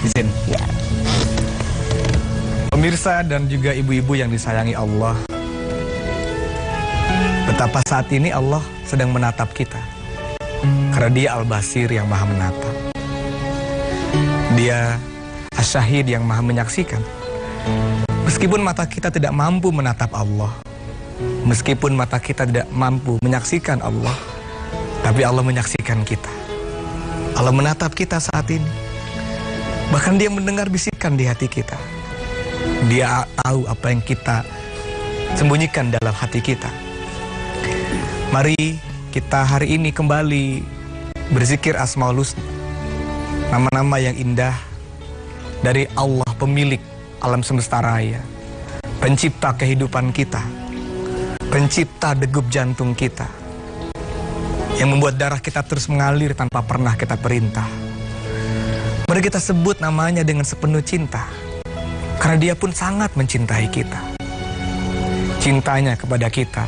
Izin. Ya. Pemirsa dan juga ibu-ibu yang disayangi Allah, betapa saat ini Allah sedang menatap kita. Karena Dia Al-Basir yang maha menatap. Dia Asy-Syahid yang maha menyaksikan. Meskipun mata kita tidak mampu menatap Allah, meskipun mata kita tidak mampu menyaksikan Allah, tapi Allah menyaksikan kita. Allah menatap kita saat ini. Bahkan Dia mendengar bisikan di hati kita. Dia tahu apa yang kita sembunyikan dalam hati kita. Mari kita hari ini kembali berzikir Asmaul Husna, nama-nama yang indah dari Allah, pemilik alam semesta raya, pencipta kehidupan kita, pencipta degup jantung kita, yang membuat darah kita terus mengalir tanpa pernah kita perintah. Mari kita sebut namanya dengan sepenuh cinta, karena Dia pun sangat mencintai kita. Cintanya kepada kita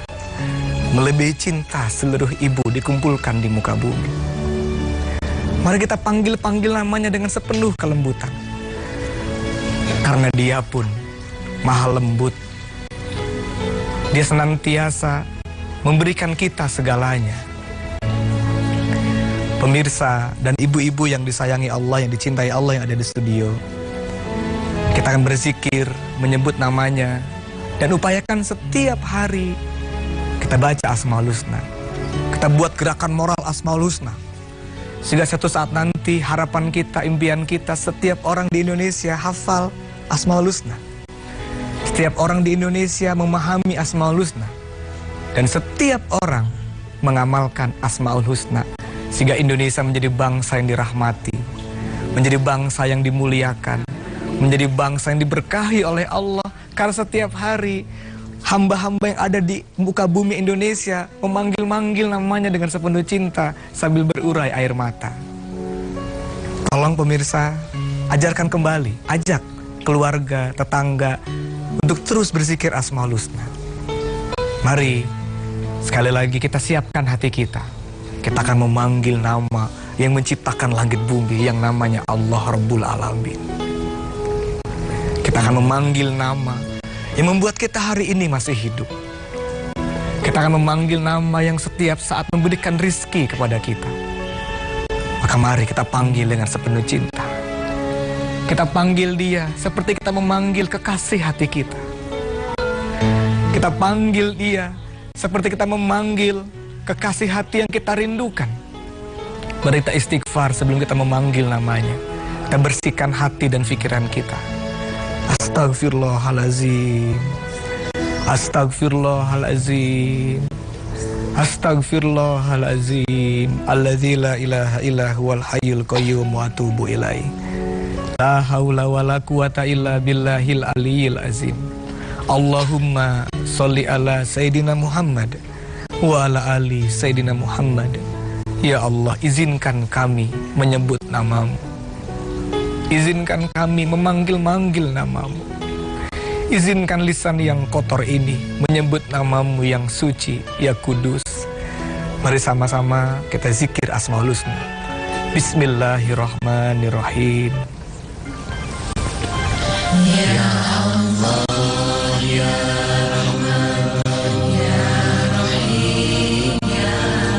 melebihi cinta seluruh ibu dikumpulkan di muka bumi. Mari kita panggil-panggil namanya dengan sepenuh kelembutan, karena Dia pun maha lembut. Dia senantiasa memberikan kita segalanya. Pemirsa dan ibu-ibu yang disayangi Allah, yang dicintai Allah yang ada di studio, kita akan berzikir, menyebut namanya, dan upayakan setiap hari kita baca Asmaul Husna. Kita buat gerakan moral Asmaul Husna, sehingga suatu saat nanti harapan kita, impian kita, setiap orang di Indonesia hafal Asmaul Husna. Setiap orang di Indonesia memahami Asmaul Husna, dan setiap orang mengamalkan Asmaul Husna, sehingga Indonesia menjadi bangsa yang dirahmati, menjadi bangsa yang dimuliakan, menjadi bangsa yang diberkahi oleh Allah. Karena setiap hari hamba-hamba yang ada di muka bumi Indonesia memanggil-manggil namanya dengan sepenuh cinta sambil berurai air mata. Tolong pemirsa, ajarkan kembali, ajak keluarga, tetangga untuk terus berzikir Asmaul Husna. Mari sekali lagi kita siapkan hati kita. Kita akan memanggil nama yang menciptakan langit bumi, yang namanya Allah Rabbul Alamin. Kita akan memanggil nama yang membuat kita hari ini masih hidup. Kita akan memanggil nama yang setiap saat memberikan rizki kepada kita. Maka mari kita panggil dengan sepenuh cinta. Kita panggil Dia seperti kita memanggil kekasih hati kita. Kita panggil Dia seperti kita memanggil kekasih hati yang kita rindukan. Mari kita istighfar sebelum kita memanggil namanya. Kita bersihkan hati dan pikiran kita. Astagfirullahalazim, Astagfirullahalazim, Astagfirullahalazim, alladzi la ilaha illa huwal hayyul qayyum wa atubu ilaih. La haula wala quwata illa billahil aliyyil azim. Allahumma sholli ala Sayyidina Muhammad wa ala ali Sayyidina Muhammad. Ya Allah, izinkan kami menyebut nama-Mu. Izinkan kami memanggil-manggil nama-Mu. Izinkan lisan yang kotor ini menyebut nama-Mu yang suci, ya kudus. Mari sama-sama kita zikir Asmaul Husna. Bismillahirrahmanirrahim. Ya Allah, ya Rahman, ya Rahim, ya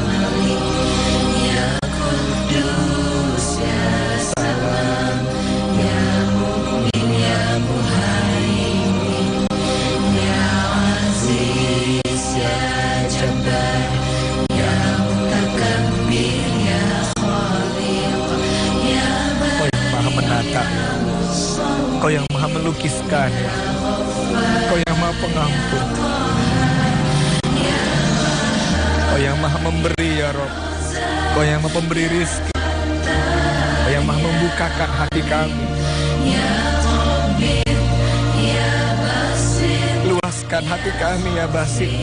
Malik, ya Kudus, ya Salam, ya Mu'min, ya Muhaimin, ya Aziz, ya Jabbar, ya Mutakabbir, ya Khaliq, ya Kau yang maha menata, Kau yang maha melukiskan, Kau yang maha pengampun, Kau yang maha memberi, ya Rabb. Kau yang maha pemberi rizki, Kau yang maha membukakan hati kami. Luaskan hati kami, ya Basir.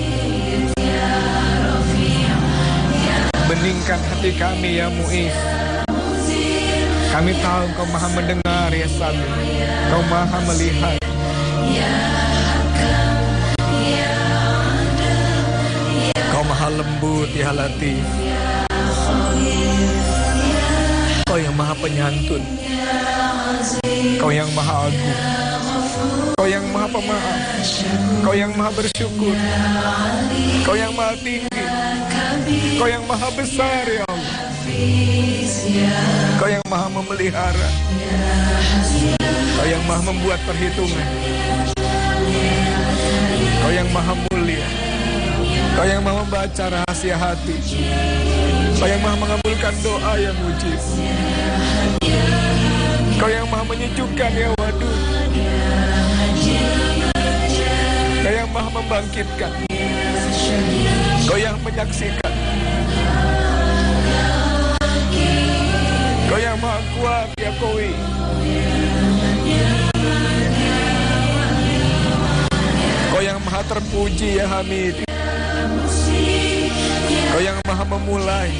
Beningkan hati kami, ya Mu'is. Kami tahu Kau maha mendengar, ya Sami. Kau maha melihat. Kau maha lembut, ya Latif. Kau yang maha penyantun. Kau yang maha agung. Kau yang maha pemaaf, Kau yang maha bersyukur, Kau yang maha tinggi, Kau yang maha besar ya Allah. Kau yang maha memelihara, Kau yang maha membuat perhitungan, Kau yang maha mulia, Kau yang maha membaca rahasia hati, Kau yang maha mengabulkan doa yang mujib, Kau yang maha menyejukkan ya Wadud, Kau yang maha membangkitkan, Kau yang menyaksikan, Kau yang maha kuat ya Qawi, Kau yang maha terpuji ya Hamid, Kau yang maha memulai,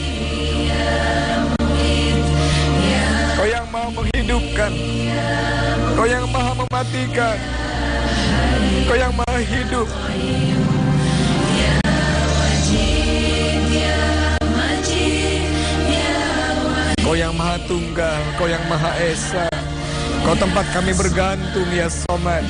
Kau yang maha menghidupkan, Kau yang maha mematikan, Kau yang maha hidup, Kau yang maha tunggal, Kau yang maha esa, Kau tempat kami bergantung ya Somad.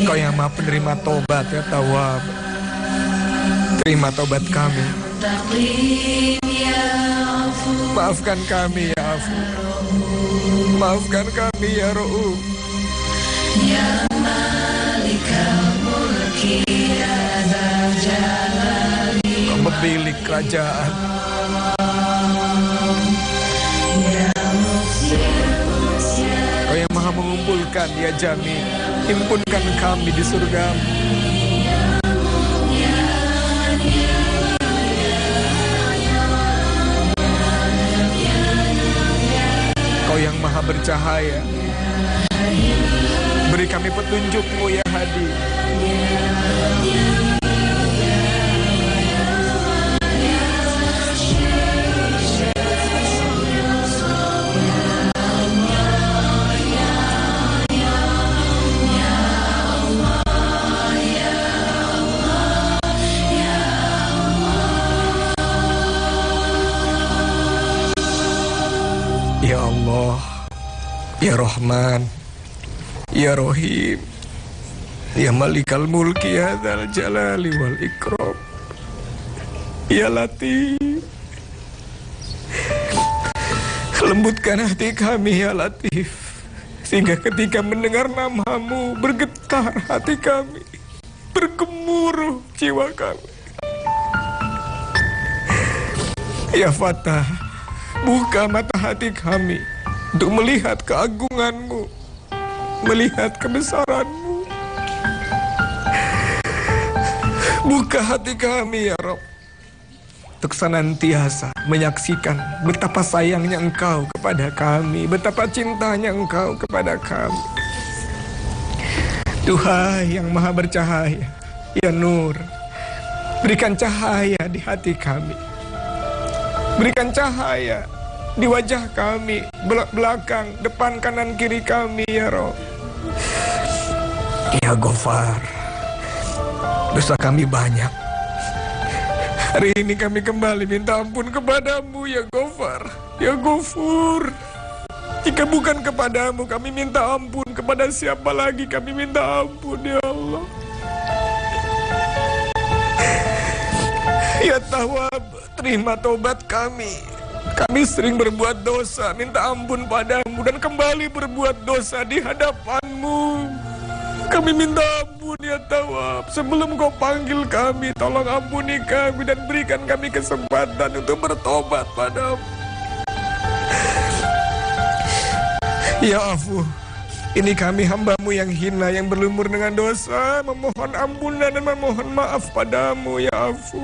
Kau yang maha penerima tobat ya Tawwab. Terima tobat kami, maafkan kami ya Afu, maafkan kami ya Ra'uf, Kau pemilik kerajaan, Kau yang maha mengumpulkan ya Jami, himpunkan kami di surga-Mu. Kau yang maha bercahaya, beri kami petunjuk-Mu ya Hadi. Ya Allah, Ya Rahman, Ya Rahim, Ya Malikal Mulki, Ya Dzal Jalali wal Ikram, Ya Latif. Lembutkan hati kami ya Latif, sehingga ketika mendengar nama-Mu bergetar hati kami, bergemuruh jiwa kami. Ya Fatah, buka mata hati kami untuk melihat keagungan-Mu, melihat kebesaran-Mu. Buka hati kami ya Rabb, untuk senantiasa menyaksikan betapa sayangnya Engkau kepada kami, betapa cintanya Engkau kepada kami. Duhai yang maha bercahaya, ya Nur, berikan cahaya di hati kami, berikan cahaya di wajah kami, belakang, depan, kanan, kiri kami ya Rabb. Ya Ghafar, dosa kami banyak. Hari ini kami kembali minta ampun kepadamu ya Ghafar, ya Ghafur. Jika bukan kepadamu kami minta ampun, kepada siapa lagi kami minta ampun ya Allah. Ya Tawwab, terima taubat kami. Kami sering berbuat dosa, minta ampun padamu, dan kembali berbuat dosa di hadapan-Mu. Kami minta ampun ya Tawwab. Sebelum Kau panggil kami, tolong ampuni kami dan berikan kami kesempatan untuk bertobat padamu. Ya Afu, ini kami hamba-Mu yang hina, yang berlumur dengan dosa, memohon ampunan dan memohon maaf padamu ya Afu.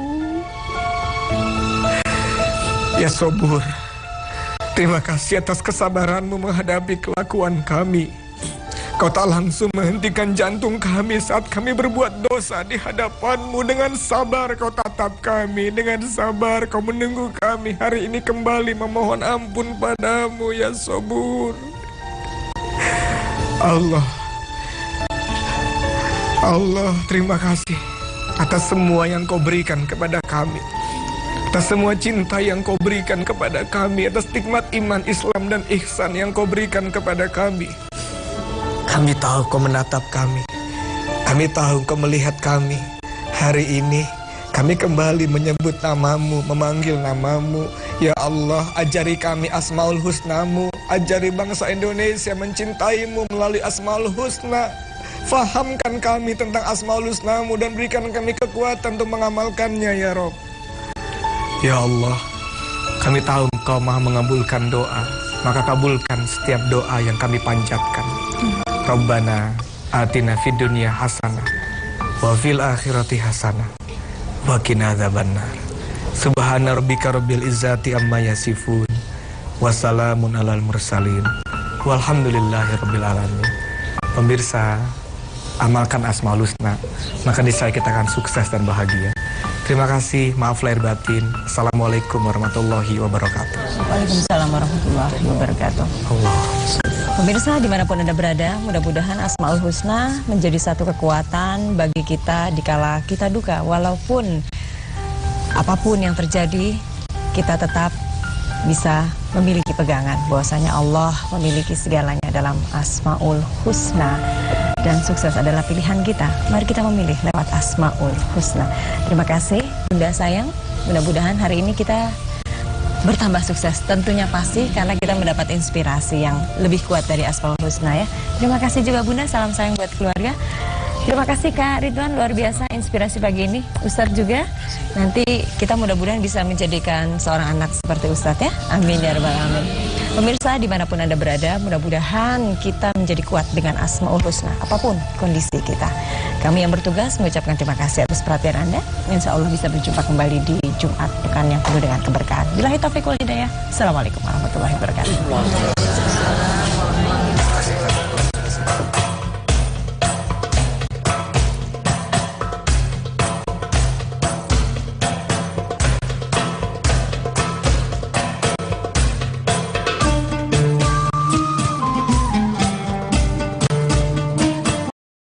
Ya Sobur, terima kasih atas kesabaran-Mu menghadapi kelakuan kami. Kau tak langsung menghentikan jantung kami saat kami berbuat dosa di hadapan-Mu. Dengan sabar Kau tatap kami, dengan sabar Kau menunggu kami hari ini kembali memohon ampun padamu ya Sabur. Allah, terima kasih atas semua yang Kau berikan kepada kami, atas semua cinta yang Kau berikan kepada kami, atas nikmat iman, Islam dan ihsan yang Kau berikan kepada kami. Kami tahu Kau menatap kami, kami tahu Kau melihat kami. Hari ini kami kembali menyebut nama-Mu, memanggil nama-Mu. Ya Allah, ajari kami Asmaul Husna-Mu, ajari bangsa Indonesia mencintai-Mu melalui Asmaul Husna. Fahamkan kami tentang Asmaul Husna-Mu dan berikan kami kekuatan untuk mengamalkannya ya Rob. Ya Allah, kami tahu Engkau Maha mengabulkan doa, maka kabulkan setiap doa yang kami panjatkan. Rabbana atina fid dunya hasanah wa fil akhirati hasanah wa qina adzabannar. Subhana rabbika rabbil izzati amma yasifun wa salamun alal mursalin walhamdulillahi rabbil alamin. Pemirsa, amalkan Asmaul Husna, maka niscaya kita akan sukses dan bahagia. Terima kasih, maaf lahir batin. Assalamualaikum warahmatullahi wabarakatuh. Waalaikumsalam warahmatullahi wabarakatuh. Allah. Pemirsa dimanapun Anda berada, mudah-mudahan Asmaul Husna menjadi satu kekuatan bagi kita dikala kita duka. Walaupun apapun yang terjadi, kita tetap bisa memiliki pegangan bahwasanya Allah memiliki segalanya dalam Asmaul Husna. Dan sukses adalah pilihan kita. Mari kita memilih lewat Asmaul Husna. Terima kasih Bunda sayang. Mudah-mudahan hari ini kita bertambah sukses. Tentunya pasti karena kita mendapat inspirasi yang lebih kuat dari Asmaul Husna ya. Terima kasih juga Bunda, salam sayang buat keluarga. Terima kasih Kak Ridwan, luar biasa inspirasi pagi ini. Ustadz juga, nanti kita mudah-mudahan bisa menjadikan seorang anak seperti Ustadz ya. Amin ya rabbal alamin. Pemirsa dimanapun Anda berada, mudah-mudahan kita menjadi kuat dengan Asmaul Husna, apapun kondisi kita. Kami yang bertugas mengucapkan terima kasih atas perhatian Anda. Insya Allah bisa berjumpa kembali di Jumat pekan yang penuh dengan keberkahan. Billahi taufiq wal hidayah. Assalamualaikum warahmatullahi wabarakatuh.